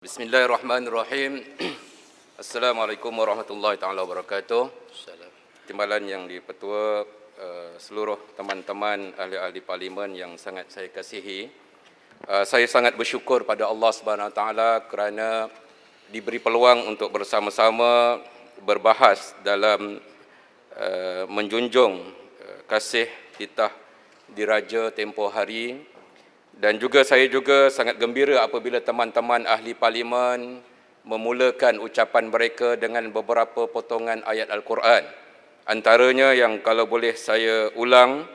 Bismillahirrahmanirrahim. Assalamualaikum warahmatullahi taala wabarakatuh. Timbalan yang dipertua, seluruh teman-teman ahli-ahli parlimen yang sangat saya kasihi. Saya sangat bersyukur pada Allah Subhanahu Wa Taala kerana diberi peluang untuk bersama-sama berbahas dalam menjunjung kasih titah diraja tempoh hari. Dan juga saya juga sangat gembira apabila teman-teman ahli parlimen memulakan ucapan mereka dengan beberapa potongan ayat Al-Quran. Antaranya yang kalau boleh saya ulang,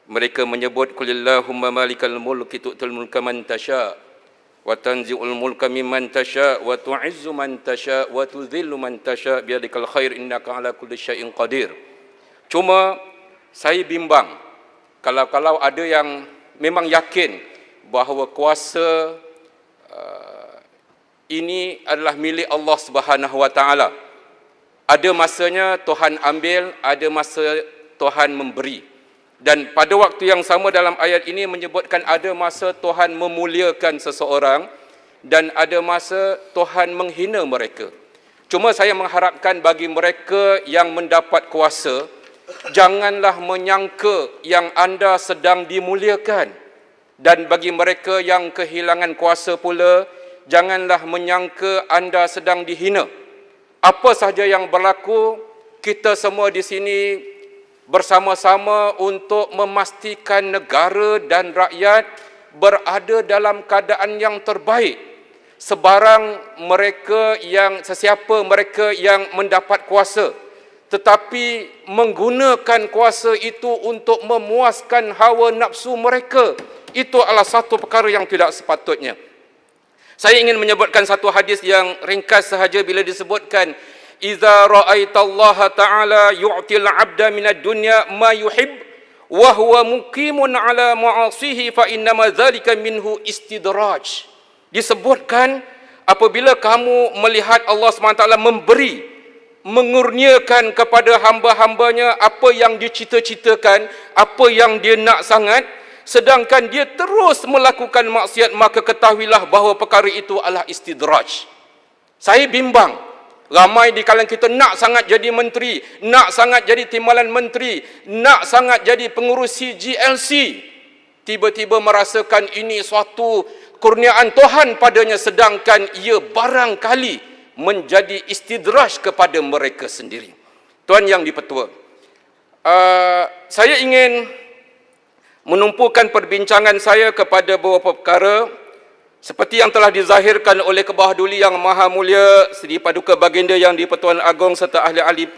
mereka menyebut Qulillahumma malikal mulki tu'tul mulka man tasha' wa tanzi'ul mulka mimman tasha' wa tu'izzu man tasha' wa tudhillu man tasha' biyadikal khair innaka ala kulli syai'in qadir. Cuma saya bimbang kalau ada yang memang yakin bahawa kuasa ini adalah milik Allah Subhanahu Wa Taala. Ada masanya Tuhan ambil, ada masa Tuhan memberi. Dan pada waktu yang sama dalam ayat ini menyebutkan ada masa Tuhan memuliakan seseorang dan ada masa Tuhan menghina mereka. Cuma saya mengharapkan bagi mereka yang mendapat kuasa, janganlah menyangka yang anda sedang dimuliakan. Dan bagi mereka yang kehilangan kuasa pula, janganlah menyangka anda sedang dihina. Apa sahaja yang berlaku, kita semua di sini bersama-sama untuk memastikan negara dan rakyat berada dalam keadaan yang terbaik. Sesiapa mereka yang mendapat kuasa, tetapi menggunakan kuasa itu untuk memuaskan hawa nafsu mereka, itu adalah satu perkara yang tidak sepatutnya. Saya ingin menyebutkan satu hadis yang ringkas sahaja bila disebutkan Iza ra'aitallaha ta'ala yu'til 'abda minad dunya ma yuhib wa huwa muqimun 'ala ma'asihi fa innama dzalika minhu istidraj. Disebutkan apabila kamu melihat Allah SWT memberi, mengurniakan kepada hamba-hambanya apa yang dicita-citakan, apa yang dia nak sangat, sedangkan dia terus melakukan maksiat, maka ketahuilah bahawa perkara itu adalah istidraj. Saya bimbang, ramai di kalangan kita nak sangat jadi menteri, nak sangat jadi timbalan menteri, nak sangat jadi pengurus CGLC. Tiba-tiba merasakan ini suatu kurniaan Tuhan padanya, sedangkan ia barangkali menjadi istidraj kepada mereka sendiri. Tuan yang dipertua, saya ingin menumpukan perbincangan saya kepada beberapa perkara seperti yang telah dizahirkan oleh Kebawah Duli Yang Maha Mulia Seri Paduka Baginda Yang di-Pertuan Agong serta ahli-ahli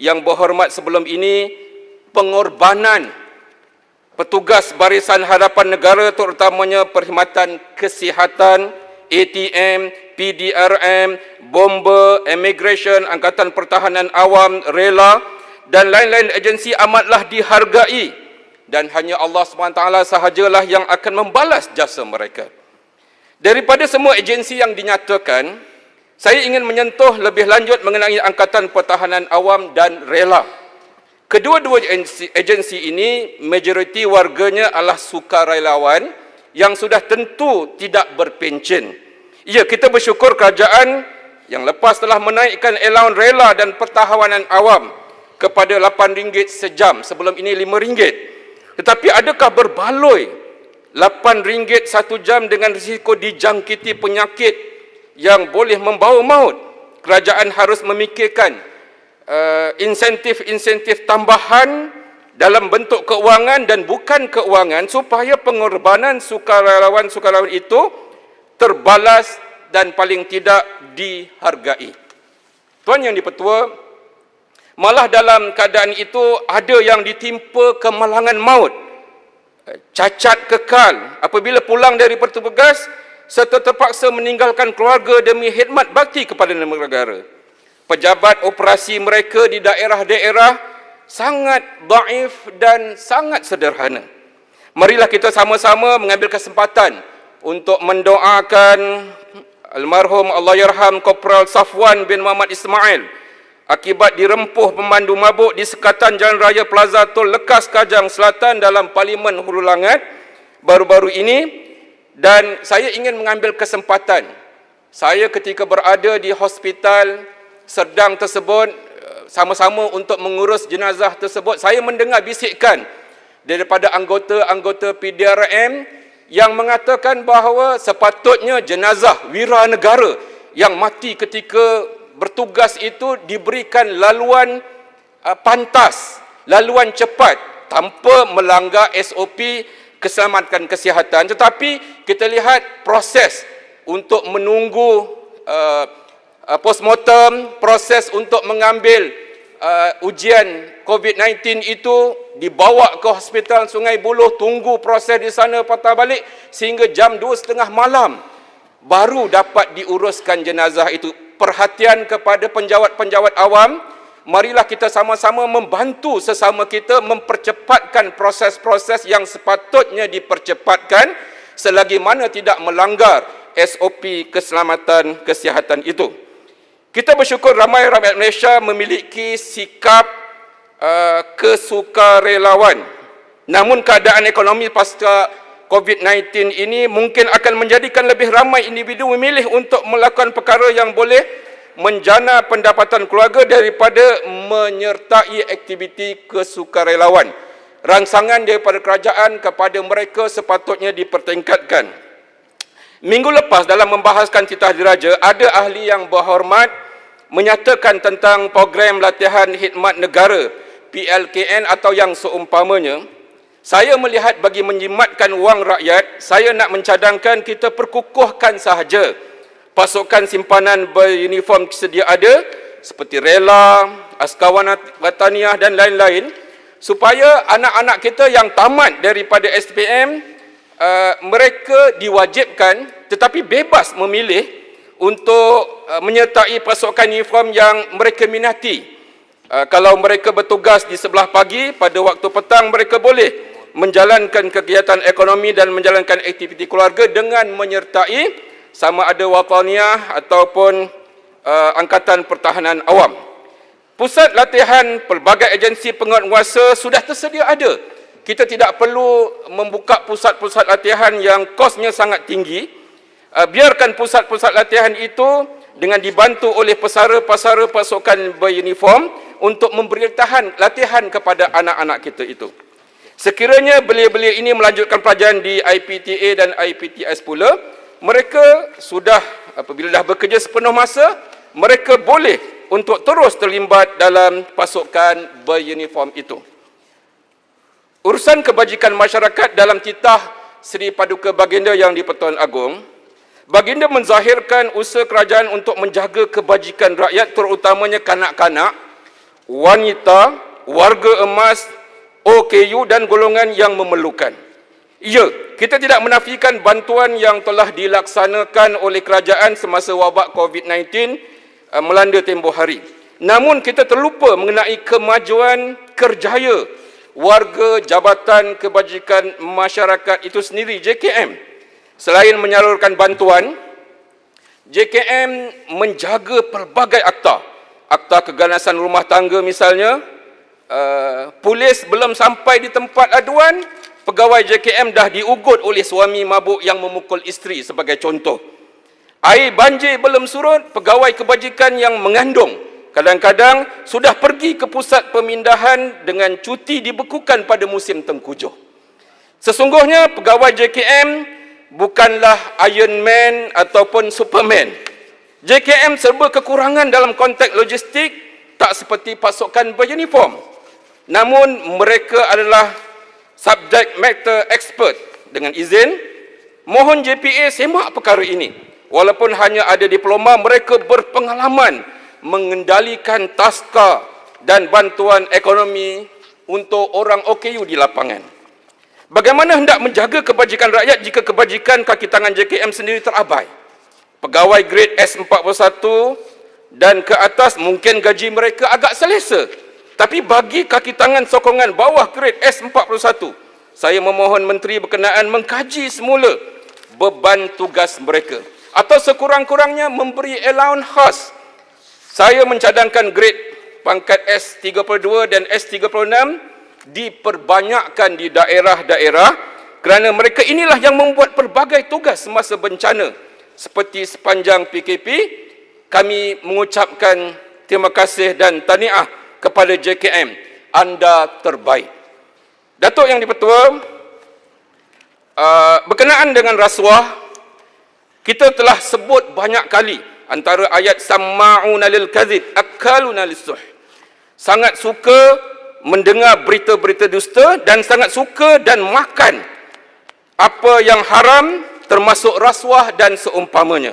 yang berhormat sebelum ini. Pengorbanan petugas Barisan Hadapan Negara, terutamanya perkhidmatan kesihatan, ATM, PDRM, bomba, immigration, Angkatan Pertahanan Awam, Rela dan lain-lain agensi amatlah dihargai. Dan hanya Allah SWT sahajalah yang akan membalas jasa mereka. Daripada semua agensi yang dinyatakan, saya ingin menyentuh lebih lanjut mengenai Angkatan Pertahanan Awam dan Rela. Kedua-dua agensi ini, majoriti warganya adalah sukarelawan yang sudah tentu tidak berpencen. Ya, kita bersyukur kerajaan yang lepas telah menaikkan allowance Rela dan Pertahanan Awam kepada RM8 sejam, sebelum ini RM5. Tetapi adakah berbaloi RM8 satu jam dengan risiko dijangkiti penyakit yang boleh membawa maut? Kerajaan harus memikirkan insentif-insentif tambahan dalam bentuk keuangan dan bukan keuangan supaya pengorbanan sukarelawan itu terbalas dan paling tidak dihargai. Tuan yang dipertua, malah dalam keadaan itu ada yang ditimpa kemalangan maut, cacat kekal apabila pulang dari bertugas serta terpaksa meninggalkan keluarga demi khidmat bakti kepada negara. Pejabat operasi mereka di daerah-daerah sangat daif dan sangat sederhana. Marilah kita sama-sama mengambil kesempatan untuk mendoakan almarhum Allahyarham Kopral Safwan bin Muhammad Ismail akibat dirempuh pemandu mabuk di sekatan Jalan Raya Plaza Tol Lekas Kajang Selatan dalam Parlimen Hulu Langat baru-baru ini. Dan saya ingin mengambil kesempatan Saya ketika berada di hospital Serdang tersebut, sama-sama untuk mengurus jenazah tersebut, saya mendengar bisikan daripada anggota-anggota PDRM yang mengatakan bahawa sepatutnya jenazah wira negara yang mati ketika bertugas itu diberikan laluan pantas, laluan cepat tanpa melanggar SOP keselamatan kesihatan. Tetapi kita lihat proses untuk menunggu postmortem, proses untuk mengambil ujian COVID-19 itu dibawa ke Hospital Sungai Buloh, tunggu proses di sana patah balik sehingga jam 2:30 malam baru dapat diuruskan jenazah itu. Perhatian kepada penjawat-penjawat awam, marilah kita sama-sama membantu sesama kita mempercepatkan proses-proses yang sepatutnya dipercepatkan selagi mana tidak melanggar SOP keselamatan kesihatan itu. Kita bersyukur ramai rakyat Malaysia memiliki sikap kesukarelawan. Namun keadaan ekonomi pasca COVID-19 ini mungkin akan menjadikan lebih ramai individu memilih untuk melakukan perkara yang boleh menjana pendapatan keluarga daripada menyertai aktiviti kesukarelawan. Rangsangan daripada kerajaan kepada mereka sepatutnya dipertingkatkan. Minggu lepas dalam membahaskan titah diraja, ada ahli yang berhormat menyatakan tentang program latihan khidmat negara PLKN atau yang seumpamanya. Saya melihat bagi menjimatkan wang rakyat, saya nak mencadangkan kita perkukuhkan sahaja pasukan simpanan beruniform sedia ada seperti rela, askar wataniah dan lain-lain, supaya anak-anak kita yang tamat daripada SPM mereka diwajibkan tetapi bebas memilih untuk menyertai pasukan uniform yang mereka minati. Kalau mereka bertugas di sebelah pagi, pada waktu petang mereka boleh menjalankan kegiatan ekonomi dan menjalankan aktiviti keluarga dengan menyertai sama ada wataniah ataupun Angkatan Pertahanan Awam. Pusat latihan pelbagai agensi penguatkuasa sudah tersedia ada. Kita tidak perlu membuka pusat-pusat latihan yang kosnya sangat tinggi. Biarkan pusat-pusat latihan itu dengan dibantu oleh pesara-pesara pasukan beruniform untuk memberi latihan kepada anak-anak kita itu. Sekiranya belia-belia ini melanjutkan pelajaran di IPTA dan IPTS pula, mereka sudah apabila dah bekerja sepenuh masa, mereka boleh untuk terus terlibat dalam pasukan beruniform itu. Urusan kebajikan masyarakat dalam titah Seri Paduka Baginda yang di-Pertuan Agong, Baginda menzahirkan usaha kerajaan untuk menjaga kebajikan rakyat terutamanya kanak-kanak, wanita, warga emas, OKU dan golongan yang memerlukan. Ya, kita tidak menafikan bantuan yang telah dilaksanakan oleh kerajaan semasa wabak COVID-19 melanda tempoh hari. Namun kita terlupa mengenai kemajuan kerjaya warga Jabatan Kebajikan Masyarakat itu sendiri, JKM. Selain menyalurkan bantuan, JKM menjaga pelbagai akta. Akta keganasan rumah tangga misalnya, polis belum sampai di tempat aduan, pegawai JKM dah diugut oleh suami mabuk yang memukul isteri sebagai contoh. Air banjir belum surut, pegawai kebajikan yang mengandung kadang-kadang sudah pergi ke pusat pemindahan dengan cuti dibekukan pada musim tengkujuh. Sesungguhnya pegawai JKM bukanlah Iron Man ataupun Superman. JKM serba kekurangan dalam konteks logistik, tak seperti pasukan beruniform. Namun mereka adalah subject matter expert. Dengan izin, mohon JPA semak perkara ini. Walaupun hanya ada diploma, mereka berpengalaman mengendalikan taska dan bantuan ekonomi untuk orang OKU di lapangan. Bagaimana hendak menjaga kebajikan rakyat jika kebajikan kaki tangan JKM sendiri terabai? Pegawai grade S41 dan ke atas mungkin gaji mereka agak selesa. Tapi bagi kaki tangan sokongan bawah grade S41, saya memohon menteri berkenaan mengkaji semula beban tugas mereka. Atau sekurang-kurangnya memberi allowance khas. Saya mencadangkan grade pangkat S32 dan S36 diperbanyakkan di daerah-daerah kerana mereka inilah yang membuat pelbagai tugas semasa bencana. seperti sepanjang PKP, kami mengucapkan terima kasih dan tahniah kepada JKM. Anda terbaik. Datuk Yang di-Pertua, berkenaan dengan rasuah, kita telah sebut banyak kali antara ayat samma'una lil kadzib akaluna lis-suh. Sangat suka mendengar berita-berita dusta dan sangat suka dan makan apa yang haram termasuk rasuah dan seumpamanya.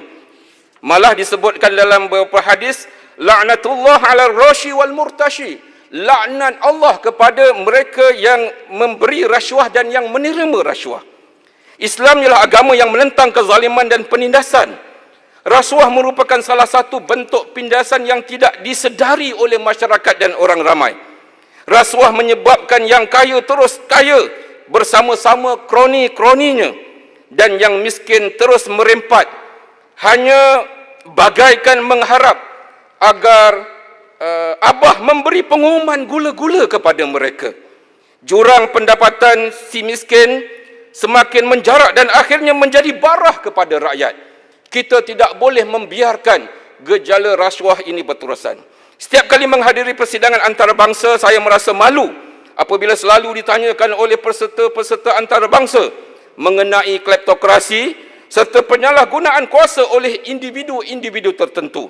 Malah disebutkan dalam beberapa hadis, la'natullah 'alal rashi wal murtashi. Laknat Allah kepada mereka yang memberi rasuah dan yang menerima rasuah. Islam ialah agama yang menentang kezaliman dan penindasan. Rasuah merupakan salah satu bentuk penindasan yang tidak disedari oleh masyarakat dan orang ramai. Rasuah menyebabkan yang kaya terus kaya bersama-sama kroni-kroninya dan yang miskin terus merempat. Hanya bagaikan mengharap agar Abah memberi pengumuman gula-gula kepada mereka. Jurang pendapatan si miskin semakin menjarak dan akhirnya menjadi barah kepada rakyat. Kita tidak boleh membiarkan gejala rasuah ini berterusan. Setiap kali menghadiri persidangan antarabangsa, saya merasa malu apabila selalu ditanyakan oleh peserta-peserta antarabangsa mengenai kleptokrasi serta penyalahgunaan kuasa oleh individu-individu tertentu.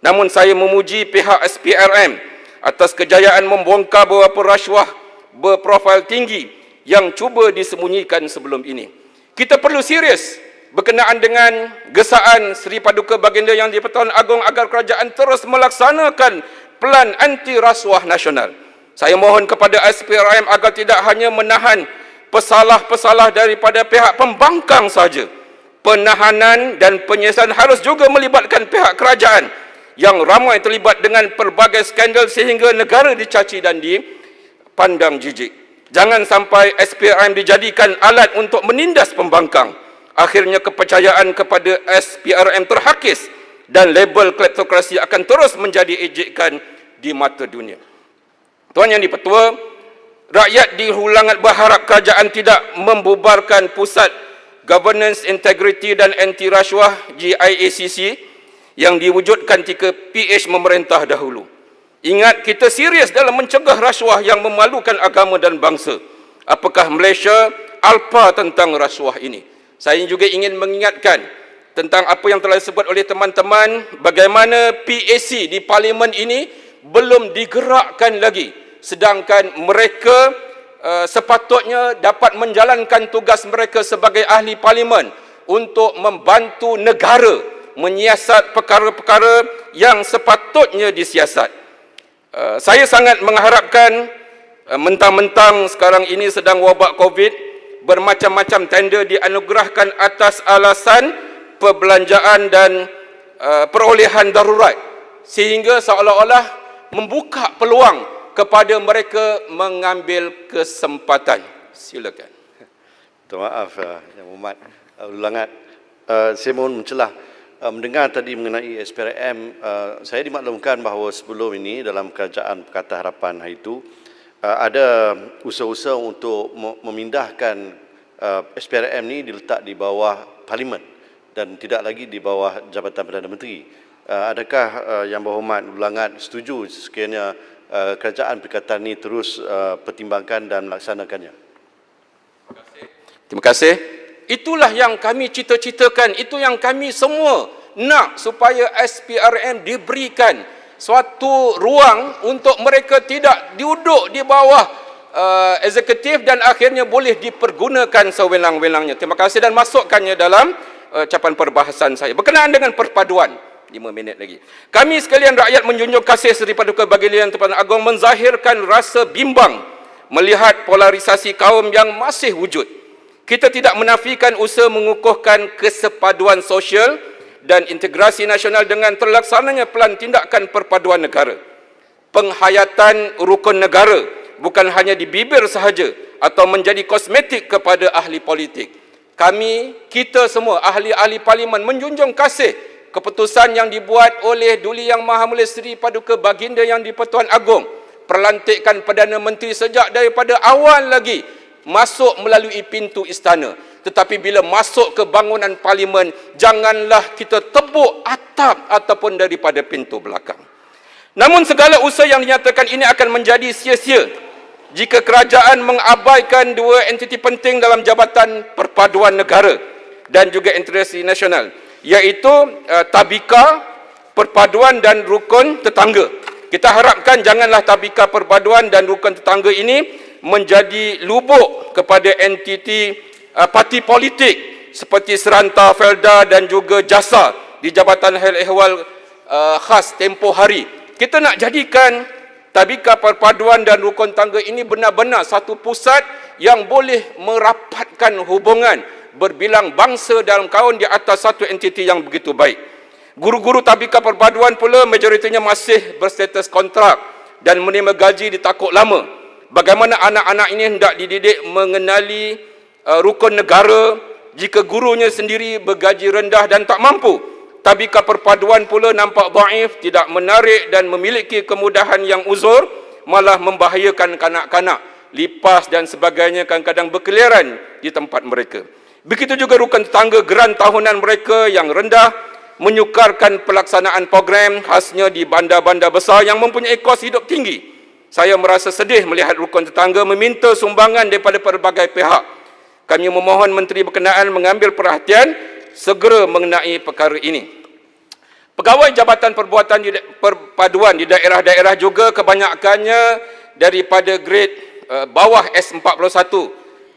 Namun saya memuji pihak SPRM atas kejayaan membongkar beberapa rasuah berprofil tinggi yang cuba disembunyikan sebelum ini. Kita perlu serius berkenaan dengan gesaan Seri Paduka Baginda Yang di-Pertuan Agong agar kerajaan terus melaksanakan Pelan Anti Rasuah Nasional. Saya mohon kepada SPRM agar tidak hanya menahan pesalah-pesalah daripada pihak pembangkang saja. Penahanan dan penyiasatan harus juga melibatkan pihak kerajaan yang ramai terlibat dengan pelbagai skandal sehingga negara dicaci dan dipandang jijik. Jangan sampai SPRM dijadikan alat untuk menindas pembangkang. Akhirnya kepercayaan kepada SPRM terhakis dan label kleptokrasi akan terus menjadi ejekan di mata dunia. Tuan Yang di-Pertua, rakyat di Hulangat berharap kerajaan tidak membubarkan Pusat Governance Integrity dan Anti Rasuah GIACC yang diwujudkan ketika PH memerintah dahulu. Ingat, kita serius dalam mencegah rasuah yang memalukan agama dan bangsa. Apakah Malaysia alpa tentang rasuah ini? Saya juga ingin mengingatkan tentang apa yang telah disebut oleh teman-teman, bagaimana PAC di Parlimen ini belum digerakkan lagi, sedangkan mereka sepatutnya dapat menjalankan tugas mereka sebagai ahli Parlimen untuk membantu negara menyiasat perkara-perkara yang sepatutnya disiasat. Saya sangat mengharapkan, mentang-mentang sekarang ini sedang wabak COVID, bermacam-macam tender dianugerahkan atas alasan perbelanjaan dan perolehan darurat, sehingga seolah-olah membuka peluang kepada mereka mengambil kesempatan. Silakan. Minta maaf Yang Berhormat Ulangat. Saya mohon mencelah. Mendengar tadi mengenai SPRM, saya dimaklumkan bahawa sebelum ini dalam kerajaan Pakatan Harapan hari itu ada usaha-usaha untuk memindahkan SPRM ini diletak di bawah Parlimen dan tidak lagi di bawah Jabatan Perdana Menteri. Adakah Yang Berhormat Ulangat setuju sekiranya kerajaan perikatan ini terus pertimbangkan dan melaksanakannya? Terima kasih. Itulah yang kami cita-citakan, itu yang kami semua nak, supaya SPRM diberikan suatu ruang untuk mereka tidak duduk di bawah eksekutif dan akhirnya boleh dipergunakan sewenang-wenangnya. Terima kasih dan masukkannya dalam ucapan perbahasan saya. Berkenaan dengan perpaduan, 5 minit lagi. Kami sekalian rakyat menjunjung kasih Seri Paduka Baginda Yang di-Pertuan Agong menzahirkan rasa bimbang melihat polarisasi kaum yang masih wujud. Kita tidak menafikan usaha mengukuhkan kesepaduan sosial dan integrasi nasional dengan terlaksananya pelan tindakan perpaduan negara. Penghayatan rukun negara bukan hanya di bibir sahaja atau menjadi kosmetik kepada ahli politik. Kita semua ahli-ahli Parlimen menjunjung kasih keputusan yang dibuat oleh Duli Yang Maha Mulia Seri Paduka Baginda Yang di-Pertuan Agong, perlantikan Perdana Menteri sejak daripada awal lagi masuk melalui pintu istana. tetapi bila masuk ke bangunan parlimen, janganlah kita tebuk atap ataupun daripada pintu belakang. Namun segala usaha yang dinyatakan ini akan menjadi sia-sia jika kerajaan mengabaikan dua entiti penting dalam Jabatan Perpaduan Negara dan juga Integrasi Nasional, iaitu Tabika Perpaduan dan Rukun Tetangga. Kita harapkan janganlah Tabika Perpaduan dan Rukun Tetangga ini menjadi lubuk kepada entiti parti politik seperti Seranta, Felda dan juga Jasa di Jabatan Hal Ehwal Khas tempoh hari. Kita nak jadikan Tabika Perpaduan dan Rukun Tangga ini benar-benar satu pusat yang boleh merapatkan hubungan berbilang bangsa dalam kaun di atas satu entiti yang begitu baik. Guru-guru Tabika Perpaduan pula majoritinya masih berstatus kontrak dan menerima gaji di takuk lama. Bagaimana anak-anak ini hendak dididik mengenali rukun negara jika gurunya sendiri bergaji rendah dan tak mampu? Tabika Perpaduan pula nampak dhaif, tidak menarik dan memiliki kemudahan yang uzur, malah membahayakan kanak-kanak, lipas dan sebagainya kadang-kadang berkeliaran di tempat mereka. Begitu juga rukun tetangga, geran tahunan mereka yang rendah menyukarkan pelaksanaan program khasnya di bandar-bandar besar yang mempunyai kos hidup tinggi. Saya merasa sedih melihat rukun tetangga meminta sumbangan daripada pelbagai pihak. Kami memohon menteri berkenaan mengambil perhatian segera mengenai perkara ini. Pegawai Jabatan Perpaduan di daerah-daerah juga kebanyakannya daripada grade bawah S41,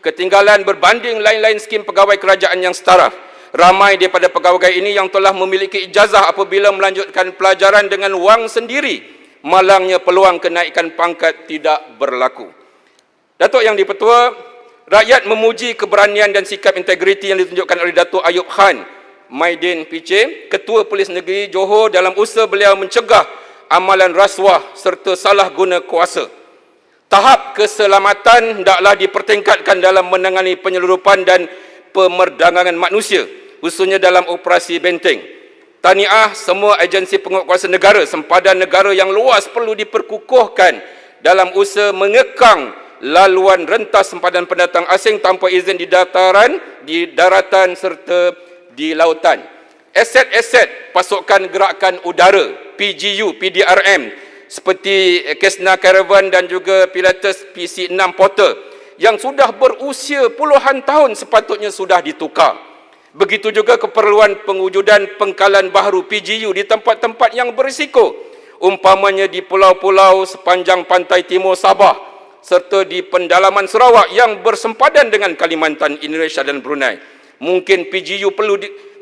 ketinggalan berbanding lain-lain skim pegawai kerajaan yang setara. Ramai daripada pegawai ini yang telah memiliki ijazah apabila melanjutkan pelajaran dengan wang sendiri, malangnya peluang kenaikan pangkat tidak berlaku. Datuk Yang di-Pertua, rakyat memuji keberanian dan sikap integriti yang ditunjukkan oleh Datuk Ayub Khan Maidin PC, Ketua Polis Negeri Johor, dalam usaha beliau mencegah amalan rasuah serta salah guna kuasa. Tahap keselamatan hendaklah dipertingkatkan dalam menangani penyeludupan dan pemerdagangan manusia, khususnya dalam operasi benteng. Tahniah semua agensi penguatkuasa negara, sempadan negara yang luas perlu diperkukuhkan dalam usaha mengekang laluan rentas sempadan pendatang asing tanpa izin di daratan serta di lautan. Aset-aset pasukan gerakan udara PGU, PDRM seperti Cessna Caravan dan juga Pilatus PC-6 Porter yang sudah berusia puluhan tahun sepatutnya sudah ditukar. Begitu juga keperluan pengujudan pengkalan baharu PGU di tempat-tempat yang berisiko, umpamanya di pulau-pulau sepanjang pantai timur Sabah serta di pendalaman Sarawak yang bersempadan dengan Kalimantan, Indonesia dan Brunei. Mungkin PGU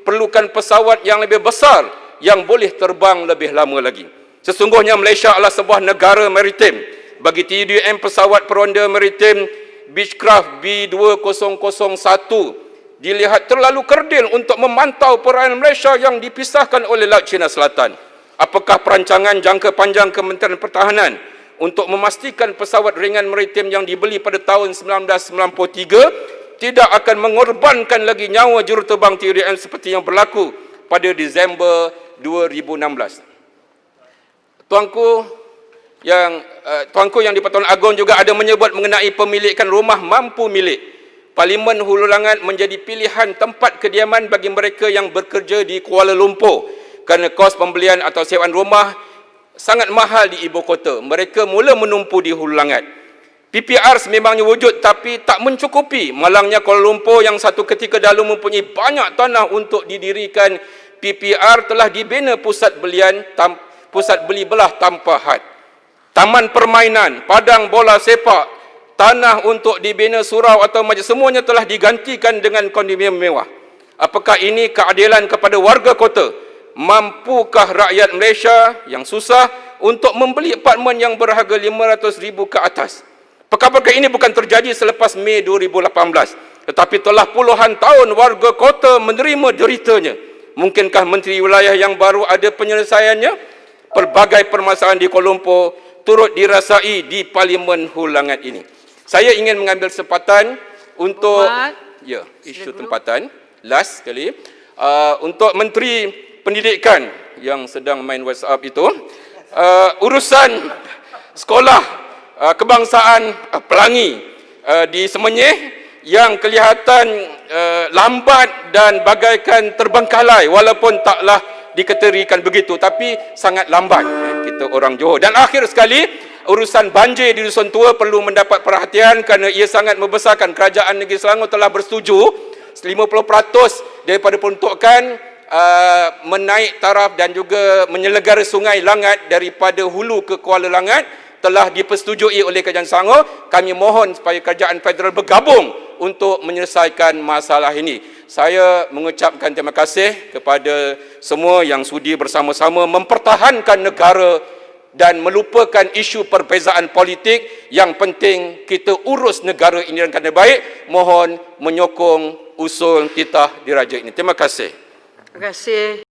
perlukan pesawat yang lebih besar yang boleh terbang lebih lama lagi. Sesungguhnya Malaysia adalah sebuah negara maritim. Bagi TUDM, pesawat peronda maritim Beechcraft B2001 dilihat terlalu kerdil untuk memantau perairan Malaysia yang dipisahkan oleh Laut Cina Selatan. Apakah perancangan jangka panjang Kementerian Pertahanan untuk memastikan pesawat ringan maritim yang dibeli pada tahun 1993 tidak akan mengorbankan lagi nyawa juruterbang TUDM seperti yang berlaku pada Disember 2016. Tuanku yang di-Pertuan Agong juga ada menyebut mengenai pemilikan rumah mampu milik. Parlimen Hulu Langat menjadi pilihan tempat kediaman bagi mereka yang bekerja di Kuala Lumpur kerana kos pembelian atau sewaan rumah sangat mahal di ibu kota. Mereka mula menumpu di Hulu Langat. PPR sememangnya wujud tapi tak mencukupi. Malangnya Kuala Lumpur yang satu ketika dahulu mempunyai banyak tanah untuk didirikan PPR telah dibina pusat beli belah tanpa had. Taman permainan, padang bola sepak, tanah untuk dibina surau atau majlis, semuanya telah digantikan dengan kondominium mewah. Apakah ini keadilan kepada warga kota? Mampukah rakyat Malaysia yang susah untuk membeli apartmen yang berharga RM500,000 ke atas? Perkara ini bukan terjadi selepas Mei 2018, tetapi telah puluhan tahun warga kota menerima deritanya. Mungkinkah menteri wilayah yang baru ada penyelesaiannya? Pelbagai permasalahan di Kuala Lumpur turut dirasai di Parlimen Hulu Langat ini. Saya ingin mengambil kesempatan untuk isu tempatan last sekali untuk Menteri Pendidikan yang sedang main WhatsApp itu, urusan sekolah kebangsaan Pelangi di Semenyih yang kelihatan lambat dan bagaikan terbengkalai walaupun taklah diketerikan begitu, tapi sangat lambat kita orang Johor. Dan akhir sekali, urusan banjir di Dusun Tua perlu mendapat perhatian kerana ia sangat membesarkan. Kerajaan Negeri Selangor telah bersetuju 50% daripada peruntukan menaik taraf dan juga menyelegara Sungai Langat daripada hulu ke Kuala Langat telah dipersetujui oleh Kerajaan Selangor. Kami mohon supaya Kerajaan Federal bergabung untuk menyelesaikan masalah ini. Saya mengucapkan terima kasih kepada semua yang sudi bersama-sama mempertahankan negara dan melupakan isu perbezaan politik. Yang penting kita urus negara ini dengan kena baik. Mohon menyokong usul titah diraja ini. Terima kasih. Terima kasih.